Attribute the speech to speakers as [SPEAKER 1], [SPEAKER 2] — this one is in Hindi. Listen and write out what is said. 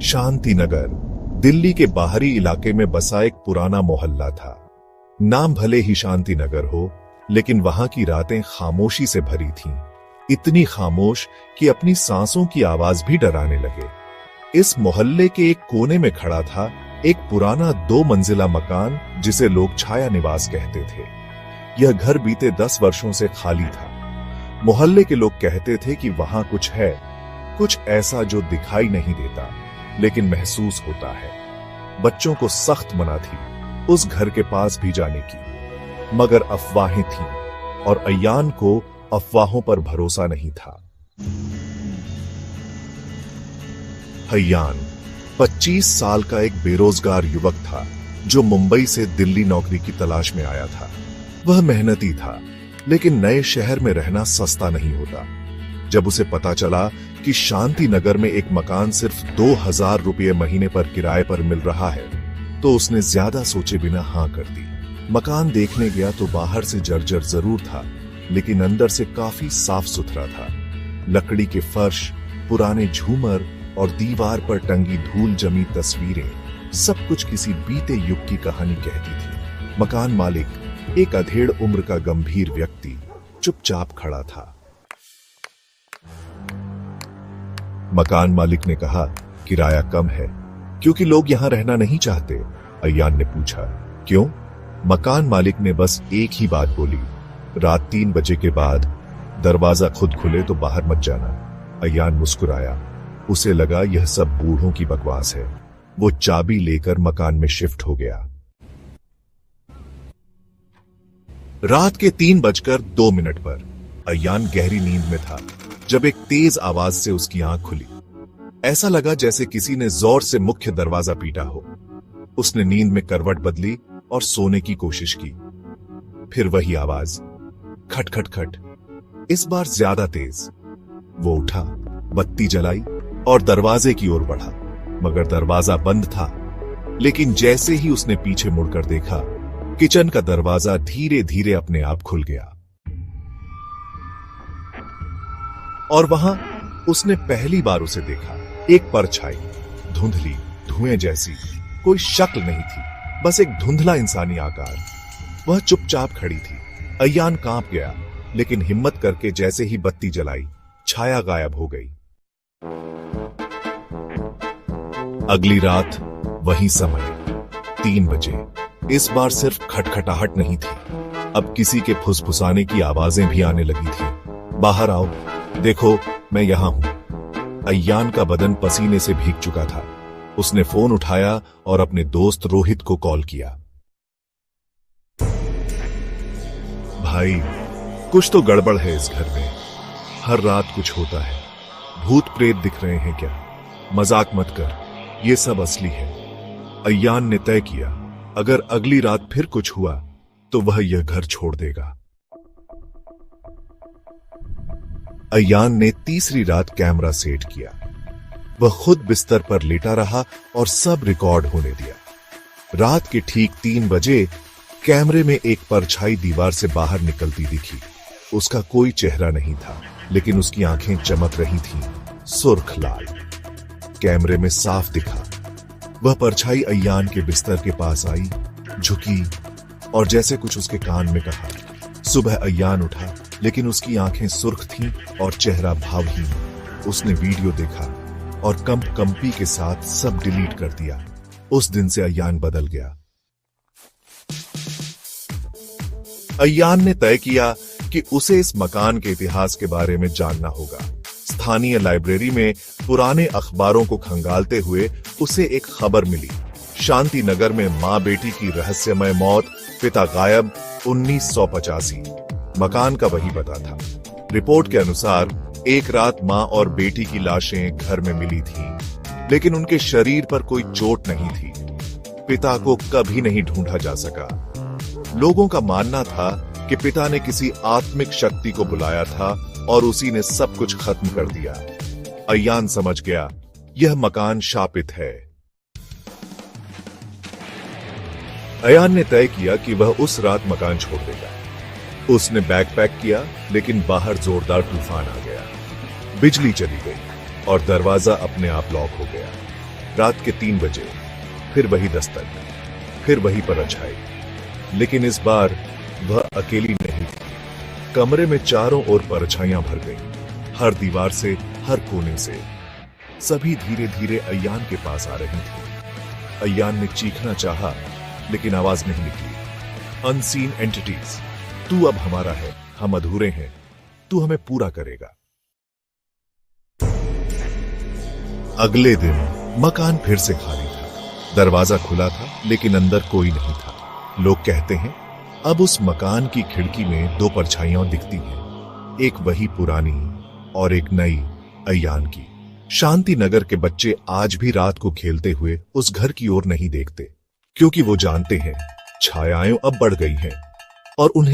[SPEAKER 1] शांति नगर दिल्ली के बाहरी इलाके में बसा एक पुराना मोहल्ला था। नाम भले ही शांति नगर हो, लेकिन वहां की रातें खामोशी से भरी थीं। इतनी खामोश कि अपनी सांसों की आवाज भी डराने लगे। इस मोहल्ले के एक कोने में खड़ा था एक पुराना 2 मंजिला मकान, जिसे लोग छाया निवास कहते थे। यह घर बीते 10 वर्षों से खाली था। मोहल्ले के लोग कहते थे कि वहां कुछ है, कुछ ऐसा जो दिखाई नहीं देता लेकिन महसूस होता है। बच्चों को सख्त मना थी उस घर के पास भी जाने की, मगर अफवाहें थीं और अय्यान को अफवाहों पर भरोसा नहीं था। अय्यान 25 साल का एक बेरोजगार युवक था जो मुंबई से दिल्ली नौकरी की तलाश में आया था। वह मेहनती था, लेकिन नए शहर में रहना सस्ता नहीं होता। जब उसे पता चला कि शांति नगर में एक मकान सिर्फ 2000 रुपये महीने पर किराए पर मिल रहा है, तो उसने ज्यादा सोचे बिना हां कर दी। मकान देखने गया तो बाहर से जर्जर जरूर था, लेकिन अंदर से काफी साफ सुथरा था। लकड़ी के फर्श, पुराने झूमर और दीवार पर टंगी धूल जमी तस्वीरें, सब कुछ किसी बीते युग की कहानी कहती थी। मकान मालिक, एक अधेड़ उम्र का गंभीर व्यक्ति, चुपचाप खड़ा था। मकान मालिक ने कहा, किराया कम है क्योंकि लोग यहां रहना नहीं चाहते। अय्यान ने पूछा, क्यों? मकान मालिक ने बस एक ही बात बोली, रात 3 बजे के बाद दरवाजा खुद खुले तो बाहर मत जाना। अय्यान मुस्कुराया। उसे लगा यह सब बूढ़ों की बकवास है। वो चाबी लेकर मकान में शिफ्ट हो गया। रात के 3:02 पर अय्यान गहरी नींद में था जब एक तेज आवाज से उसकी आंख खुली। ऐसा लगा जैसे किसी ने जोर से मुख्य दरवाजा पीटा हो। उसने नींद में करवट बदली और सोने की कोशिश की। फिर वही आवाज, खट खट खट, इस बार ज्यादा तेज। वो उठा, बत्ती जलाई और दरवाजे की ओर बढ़ा, मगर दरवाजा बंद था। लेकिन जैसे ही उसने पीछे मुड़कर देखा, किचन का दरवाजा धीरे धीरे अपने आप खुल गया और वहां उसने पहली बार उसे देखा। एक परछाई, धुंधली, धुएं जैसी, कोई शक्ल नहीं थी, बस एक धुंधला इंसानी आकार। वह चुपचाप खड़ी थी। अय्यान कांप गया, लेकिन हिम्मत करके जैसे ही बत्ती जलाई, छाया गायब हो गई। अगली रात वही समय, 3 बजे। इस बार सिर्फ खटखटाहट नहीं थी, अब किसी के फुसफुसाने की आवाजें भी आने लगी थी। बाहर आओ, देखो मैं यहां हूं। अय्यान का बदन पसीने से भीग चुका था। उसने फोन उठाया और अपने दोस्त रोहित को कॉल किया। भाई, कुछ तो गड़बड़ है इस घर में। हर रात कुछ होता है। भूत प्रेत दिख रहे हैं क्या? मजाक मत कर, ये सब असली है। अय्यान ने तय किया, अगर अगली रात फिर कुछ हुआ तो वह यह घर छोड़ देगा। अय्यान ने तीसरी रात कैमरा सेट किया। वह खुद बिस्तर पर लेटा रहा और सब रिकॉर्ड होने दिया। रात के ठीक 3 बजे कैमरे में एक परछाई दीवार से बाहर निकलती दिखी। उसका कोई चेहरा नहीं था, लेकिन उसकी आंखें चमक रही थीं, सुर्ख लाल। कैमरे में साफ दिखा। वह परछाई अय्यान के बिस्तर के पास आई, झुकी और जैसे कुछ उसके कान में कहा। सुबह अय्यान उठा, लेकिन उसकी आंखें सुर्ख थीं और चेहरा भावहीन। उसने वीडियो देखा और कंपी के साथ सब डिलीट कर दिया। उस दिन से अय्यान बदल गया। अय्यान ने तय किया कि उसे इस मकान के इतिहास के बारे में जानना होगा। स्थानीय लाइब्रेरी में पुराने अखबारों को खंगालते हुए उसे एक खबर मिली। शांति नगर में मां बेटी की रहस्यमय मौत, पिता गायब, 1985। मकान का वही पता था। रिपोर्ट के अनुसार एक रात मां और बेटी की लाशें घर में मिली थीं, लेकिन उनके शरीर पर कोई चोट नहीं थी। पिता को कभी नहीं ढूंढा जा सका। लोगों का मानना था कि पिता ने किसी आत्मिक शक्ति को बुलाया था और उसी ने सब कुछ खत्म कर दिया। अय्यान समझ गया, यह मकान शापित है। अय्यान ने तय किया कि वह उस रात मकान छोड़ देगा। उसने बैग पैक किया, लेकिन बाहर जोरदार तूफान आ गया। बिजली चली गई और दरवाजा अपने आप लॉक हो गया। रात के 3 बजे फिर वही दस्तक, फिर वही परछाई। लेकिन इस बार वह अकेली नहीं थी। कमरे में चारों ओर परछाइयां भर गईं, हर दीवार से, हर कोने से। सभी धीरे धीरे अय्यान के पास आ रही थी। अय्यान ने चीखना चाहा, लेकिन आवाज नहीं निकली। अनसीन एंटिटीज, तू अब हमारा है, हम अधूरे हैं, तू हमें पूरा करेगा। अगले दिन मकान फिर से खाली था। दरवाजा खुला था, लेकिन अंदर कोई नहीं था। लोग कहते हैं अब उस मकान की खिड़की में 2 परछाइयां दिखती हैं, एक वही पुरानी और एक नई अय्यान की। शांति नगर के बच्चे आज भी रात को खेलते हुए उस घर की ओर नहीं देखते, क्योंकि वो जानते हैं छायाएं अब बढ़ गई हैं और उन्हें